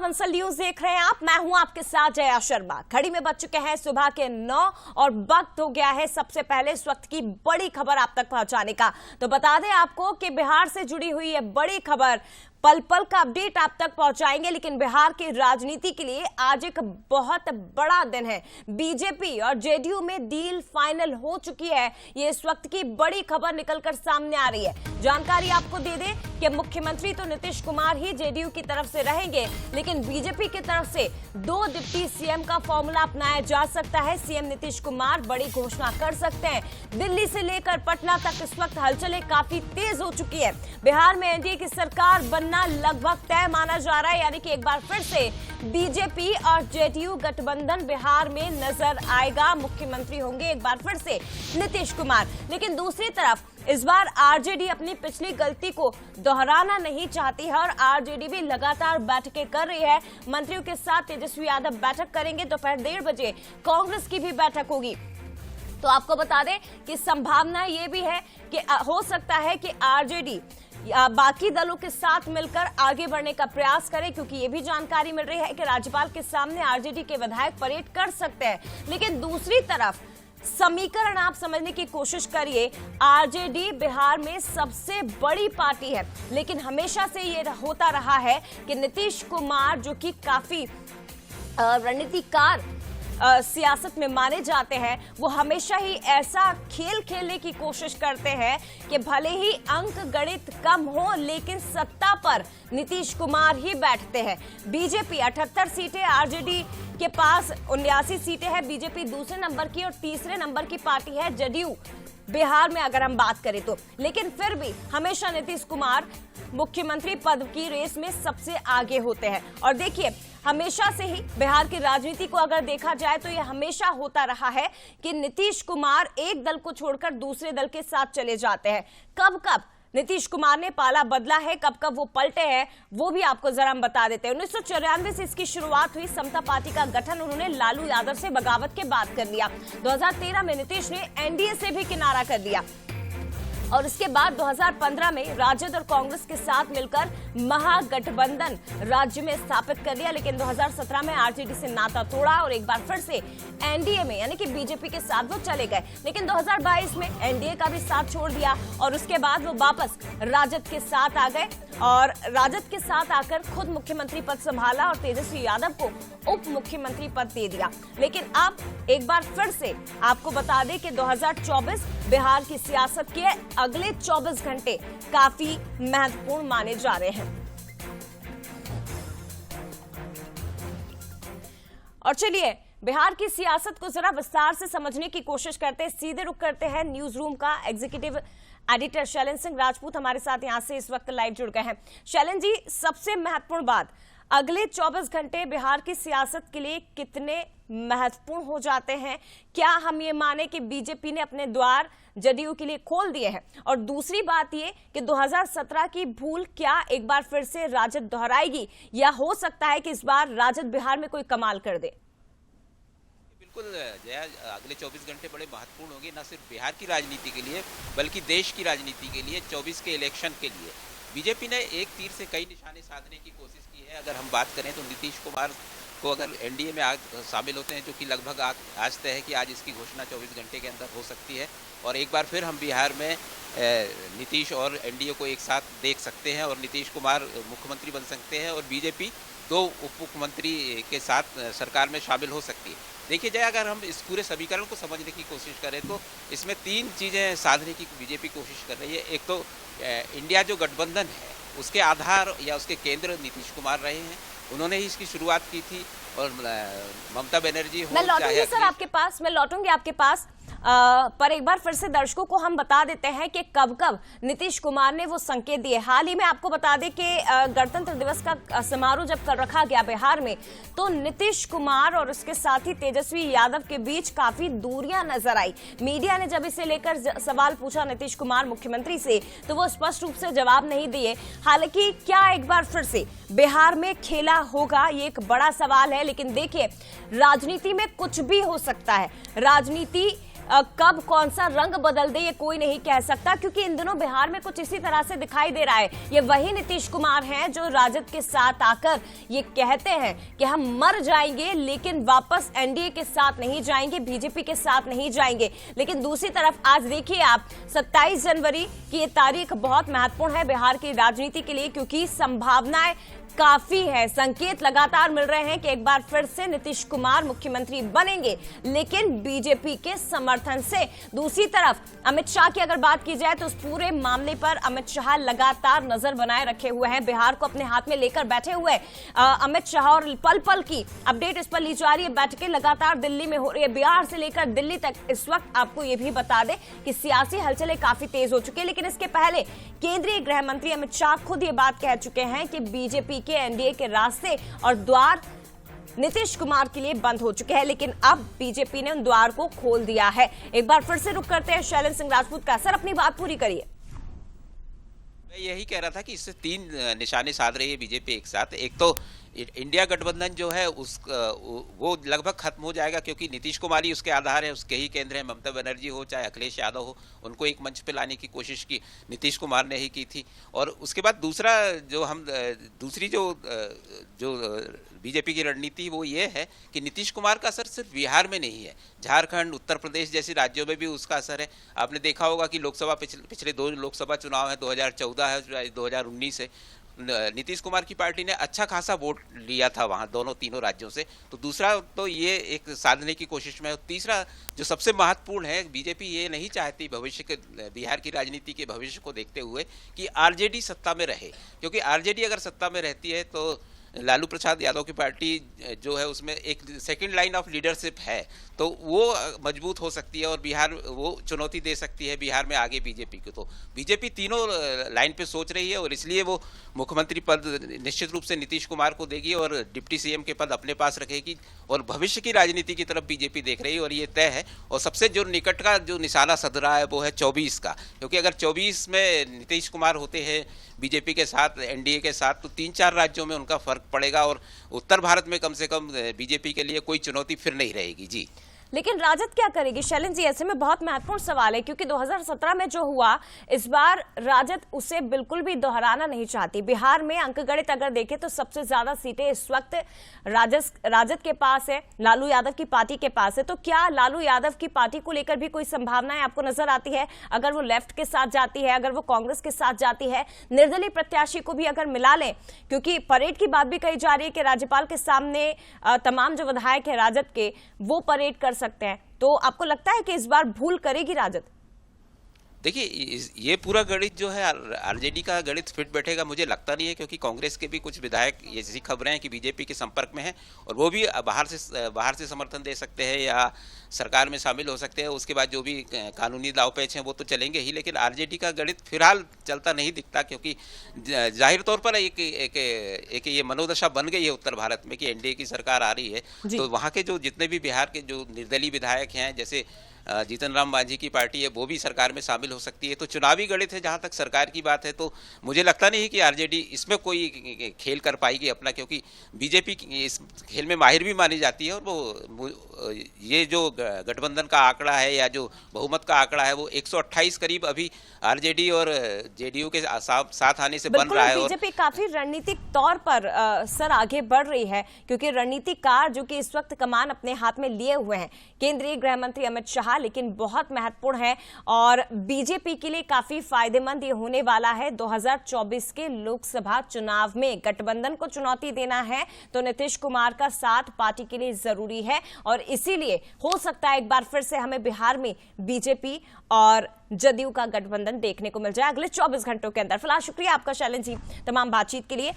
Bansal news देख रहे हैं आप। मैं हूं आपके साथ जया शर्मा। घड़ी में बज चुके हैं सुबह के 9 और वक्त हो गया है सबसे पहले इस वक्त की बड़ी खबर आप तक पहुंचाने का। तो बता दें आपको कि बिहार से जुड़ी हुई है बड़ी खबर, पल पल का अपडेट आप तक पहुंचाएंगे। लेकिन बिहार की राजनीति के लिए आज एक बहुत बड़ा दिन है। बीजेपी और जेडीयू में डील फाइनल हो चुकी है। ये इस वक्त की बड़ी खबर निकलकर सामने आ रही है। जानकारी आपको दे दें कि मुख्यमंत्री तो नीतीश कुमार ही जेडीयू की तरफ से रहेंगे, लेकिन बीजेपी की तरफ से 2 डिप्टी सीएम का फॉर्मूला अपनाया जा सकता है। सीएम नीतीश कुमार बड़ी घोषणा कर सकते हैं। दिल्ली से लेकर पटना तक इस वक्त हलचलें काफी तेज हो चुकी है। बिहार में एनडीए की सरकार बनना लगभग तय माना जा रहा है, यानी कि एक बार फिर से बीजेपी और जेडीयू गठबंधन बिहार में नजर आएगा। मुख्यमंत्री होंगे एक बार फिर से नीतीश कुमार। लेकिन दूसरी तरफ इस बार आरजेडी अपनी पिछली गलती को दोहराना नहीं चाहती है और आरजेडी भी लगातार बैठकें कर रही है। मंत्रियों के साथ तेजस्वी यादव बैठक करेंगे। दोपहर 1:30 बजे कांग्रेस की भी बैठक होगी। तो आपको बता दें कि संभावना ये भी है कि हो सकता है कि आरजेडी बाकी दलों के साथ मिलकर आगे बढ़ने का प्रयास करें, क्योंकि ये भी जानकारी मिल रही है कि राज्यपाल के सामने आरजेडी के विधायक परेड कर सकते हैं। लेकिन दूसरी तरफ समीकरण आप समझने की कोशिश करिए। आरजेडी बिहार में सबसे बड़ी पार्टी है, लेकिन हमेशा से ये होता रहा है कि नीतीश कुमार जो कि काफी रणनीतिकार सियासत में माने जाते हैं, वो हमेशा ही ऐसा खेल खेलने की कोशिश करते हैं कि भले ही अंक गणित कम हो लेकिन सत्ता पर नीतीश कुमार ही बैठते हैं। बीजेपी 78 सीटें, आरजेडी के पास 79 सीटें हैं। बीजेपी दूसरे नंबर की और तीसरे नंबर की पार्टी है जेडीयू बिहार में अगर हम बात करें तो। लेकिन फिर भी हमेशा नीतीश कुमार मुख्यमंत्री पद की रेस में सबसे आगे होते हैं। और देखिए, हमेशा से ही बिहार की राजनीति को अगर देखा जाए तो यह हमेशा होता रहा है कि नीतीश कुमार एक दल को छोड़कर दूसरे दल के साथ चले जाते हैं। कब कब नीतीश कुमार ने पाला बदला है, कब कब वो पलटे हैं, वो भी आपको जरा हम बता देते हैं। 1994 से इसकी शुरुआत हुई। समता पार्टी का गठन उन्होंने लालू यादव से बगावत के बाद कर लिया। 2013 में नीतीश ने एनडीए से भी किनारा कर लिया और इसके बाद 2015 में राजद और कांग्रेस के साथ मिलकर महागठबंधन राज्य में स्थापित कर लिया। लेकिन 2017 में आरजेडी से नाता तोड़ा और एक बार फिर से एनडीए में यानी कि बीजेपी के साथ वो चले गए। लेकिन 2022 में एनडीए का भी साथ छोड़ दिया और उसके बाद वो वापस राजद के साथ आ गए और राजद के साथ आकर खुद मुख्यमंत्री पद संभाला और तेजस्वी यादव को उप मुख्यमंत्री पद दे दिया। लेकिन अब एक बार फिर से आपको बता दें कि 2024 बिहार की सियासत के अगले 24 घंटे काफी महत्वपूर्ण माने जा रहे हैं। और चलिए बिहार की सियासत को जरा विस्तार से समझने की कोशिश करते हैं। सीधे रुख करते हैं न्यूज रूम का। Executive editor Shailene Singh Rajput हमारे साथ यहां से इस वक्त लाइव जुड़ गए हैं। शैलन जी, सबसे महत्वपूर्ण बात, अगले 24 घंटे बिहार की सियासत के लिए कितने महत्वपूर्ण हो जाते हैं? क्या हम ये माने कि बीजेपी ने अपने द्वार जेडीयू के लिए खोल दिए हैं? और दूसरी बात ये कि 2017 की भूल क्या एक बार फिर से राजद दोहराएगी, या हो सकता है कि इस बार राजद बिहार में कोई कमाल कर दे? बिल्कुल जया, अगले 24 घंटे बड़े महत्वपूर्ण होंगे, न सिर्फ बिहार की राजनीति के लिए बल्कि देश की राजनीति के लिए, 24 के इलेक्शन के लिए। बीजेपी ने एक तीर से कई निशाने साधने की कोशिश की है। अगर हम बात करें तो नीतीश कुमार को अगर एनडीए में शामिल होते हैं, जो कि लगभग आज तय है कि आज इसकी घोषणा 24 घंटे के अंदर हो सकती है और एक बार फिर हम बिहार में नीतीश और एनडीए को एक साथ देख सकते हैं और नीतीश कुमार मुख्यमंत्री बन सकते हैं और बीजेपी 2 उप मुख्यमंत्री के साथ सरकार में शामिल हो सकती है। देखिए जय, अगर हम इस पूरे समीकरण को समझने की कोशिश करें तो इसमें 3 चीज़ें साधने की बीजेपी कोशिश कर रही है। एक तो इंडिया जो गठबंधन है उसके आधार या उसके केंद्र नीतीश कुमार रहे हैं, उन्होंने ही इसकी शुरुआत की थी और ममता बनर्जी हो, मैं लौटूंगी सर आपके पास, मैं लौटूंगी आपके पास। पर एक बार फिर से दर्शकों को हम बता देते हैं कि कब कब नीतीश कुमार ने वो संकेत दिए। हाल ही में आपको बता दें कि गणतंत्र दिवस का समारोह जब कर रखा गया बिहार में, तो नीतीश कुमार और उसके साथ ही तेजस्वी यादव के बीच काफी दूरियां नजर आई। मीडिया ने जब इसे लेकर सवाल पूछा नीतीश कुमार मुख्यमंत्री से, तो वो स्पष्ट रूप से जवाब नहीं दिए। हालांकि क्या एक बार फिर से बिहार में खेला होगा, ये एक बड़ा सवाल है। लेकिन देखिए, राजनीति में कुछ भी हो सकता है। राजनीति कब कौन सा रंग बदल दे ये कोई नहीं कह सकता, क्योंकि इन दिनों बिहार में कुछ इसी तरह से दिखाई दे रहा है। ये वही नीतीश कुमार हैं जो राजद के साथ आकर ये कहते हैं कि हम मर जाएंगे लेकिन वापस एनडीए के साथ नहीं जाएंगे, बीजेपी के साथ नहीं जाएंगे। लेकिन दूसरी तरफ आज देखिए आप, 27 जनवरी की ये तारीख बहुत महत्वपूर्ण है बिहार की राजनीति के लिए, क्योंकि संभावनाएं काफी है। संकेत लगातार मिल रहे हैं कि एक बार फिर से नीतीश कुमार मुख्यमंत्री बनेंगे, लेकिन बीजेपी के समर्थन से। दूसरी तरफ अमित शाह की अगर बात की जाए तो उस पूरे मामले पर अमित शाह लगातार नजर बनाए रखे हुए हैं, बिहार को अपने हाथ में लेकर बैठे हुए अमित शाह, और पल पल की अपडेट इस पर ली जा रही है। बैठकें लगातार दिल्ली में हो रही है, बिहार से लेकर दिल्ली तक। इस वक्त आपको यह भी बता दें कि सियासी हलचलें काफी तेज हो चुकी है, लेकिन इसके पहले केंद्रीय गृह मंत्री अमित शाह खुद ये बात कह चुके हैं कि बीजेपी के एनडीए के रास्ते और द्वार नीतीश कुमार के लिए बंद हो चुके हैं, लेकिन अब बीजेपी ने उन द्वार को खोल दिया है। एक बार फिर से रुक करते हैं शैलेंद्र सिंह राजपूत का। सर, अपनी बात पूरी करिए। मैं यही कह रहा था कि इससे 3 निशाने साध रही है बीजेपी एक साथ। एक तो इंडिया गठबंधन जो है वो लगभग खत्म हो जाएगा, क्योंकि नीतीश कुमार ही उसके आधार है, उसके ही केंद्र है। ममता बनर्जी हो चाहे अखिलेश यादव हो, उनको एक मंच पे लाने की कोशिश की नीतीश कुमार ने ही की थी। और उसके बाद दूसरी जो बीजेपी की रणनीति वो ये है कि नीतीश कुमार का असर सिर्फ बिहार में नहीं है, झारखंड, उत्तर प्रदेश जैसे राज्यों में भी उसका असर है। आपने देखा होगा कि लोकसभा पिछले 2 लोकसभा चुनाव है, 2014 है, 2019 है, नीतीश कुमार की पार्टी ने अच्छा खासा वोट लिया था वहाँ तीनों राज्यों से। तो दूसरा तो ये एक साधने की कोशिश में है। तीसरा जो सबसे महत्वपूर्ण है, बीजेपी ये नहीं चाहती भविष्य के बिहार की राजनीति के भविष्य को देखते हुए कि आरजेडी सत्ता में रहे, क्योंकि आरजेडी अगर सत्ता में रहती है तो लालू प्रसाद यादव की पार्टी जो है उसमें एक सेकंड लाइन ऑफ लीडरशिप है, तो वो मजबूत हो सकती है और बिहार वो चुनौती दे सकती है बिहार में आगे बीजेपी को। तो बीजेपी तीनों लाइन पे सोच रही है और इसलिए वो मुख्यमंत्री पद निश्चित रूप से नीतीश कुमार को देगी और डिप्टी सीएम के पद अपने पास रखेगी, और भविष्य की राजनीति की तरफ बीजेपी देख रही है और ये तय है। और सबसे जो निकट का जो निशाना सध रहा है वो है 24 का, क्योंकि अगर 24 में नीतीश कुमार होते हैं बीजेपी के साथ, एनडीए के साथ, तो 3-4 राज्यों में उनका फर्क पड़ेगा और उत्तर भारत में कम से कम बीजेपी के लिए कोई चुनौती फिर नहीं रहेगी। जी, लेकिन राजद क्या करेगी शैलेंद्र जी? ऐसे में बहुत महत्वपूर्ण सवाल है, क्योंकि 2017 में जो हुआ इस बार राजद उसे बिल्कुल भी दोहराना नहीं चाहती। बिहार में अंकगणित अगर देखें तो सबसे ज्यादा सीटें इस वक्त राजद के पास है, लालू यादव की पार्टी के पास है। तो क्या लालू यादव की पार्टी को लेकर भी कोई संभावनाएं आपको नजर आती है? अगर वो लेफ्ट के साथ जाती है, अगर वो कांग्रेस के साथ जाती है, निर्दलीय प्रत्याशी को भी अगर मिला लें, क्योंकि परेड की बात भी कही जा रही है कि राज्यपाल के सामने तमाम जो विधायक है राजद के वो परेड कर सकते हैं, तो आपको लगता है कि इस बार भूल करेगी राजद? देखिए, ये पूरा गणित जो है आरजेडी का गणित फिट बैठेगा मुझे लगता नहीं है, क्योंकि कांग्रेस के भी कुछ विधायक ऐसी खबरें हैं कि बीजेपी के संपर्क में हैं और वो भी बाहर से समर्थन दे सकते हैं या सरकार में शामिल हो सकते हैं। उसके बाद जो भी कानूनी दांव-पेच हैं वो तो चलेंगे ही, लेकिन आरजेडी का गणित फिलहाल चलता नहीं दिखता, क्योंकि जाहिर तौर पर एक ये मनोदशा बन गई है उत्तर भारत में कि एनडीए की सरकार आ रही है, तो वहाँ के जो जितने भी बिहार के जो निर्दलीय विधायक हैं, जैसे जीतन राम मांझी की पार्टी है, वो भी सरकार में शामिल हो सकती है। तो चुनावी गणित है, जहां तक सरकार की बात है तो मुझे लगता नहीं कि आरजेडी इसमें कोई खेल कर पाएगी अपना, क्योंकि बीजेपी इस खेल में माहिर भी मानी जाती है और वो ये जो गठबंधन का आंकड़ा है या जो बहुमत का आंकड़ा है वो 128 करीब अभी आरजेडी और जेडीयू के साथ आने से बन रहा है। बीजेपी काफी रणनीतिक तौर पर सर आगे बढ़ रही है, क्योंकि रणनीतिकार जो कि इस वक्त कमान अपने हाथ में लिए हुए हैं केंद्रीय गृह मंत्री अमित शाह, लेकिन बहुत महत्वपूर्ण है और बीजेपी के लिए काफी फायदेमंद ये होने वाला है। 2024 के लोकसभा चुनाव में गठबंधन को चुनौती देना है तो नीतीश कुमार का साथ पार्टी के लिए जरूरी है, और इसीलिए हो सकता है एक बार फिर से हमें बिहार में बीजेपी और जदयू का गठबंधन देखने को मिल जाए अगले 24 घंटों के अंदर। फिलहाल शुक्रिया आपका शैलेंद्र जी तमाम बातचीत के लिए।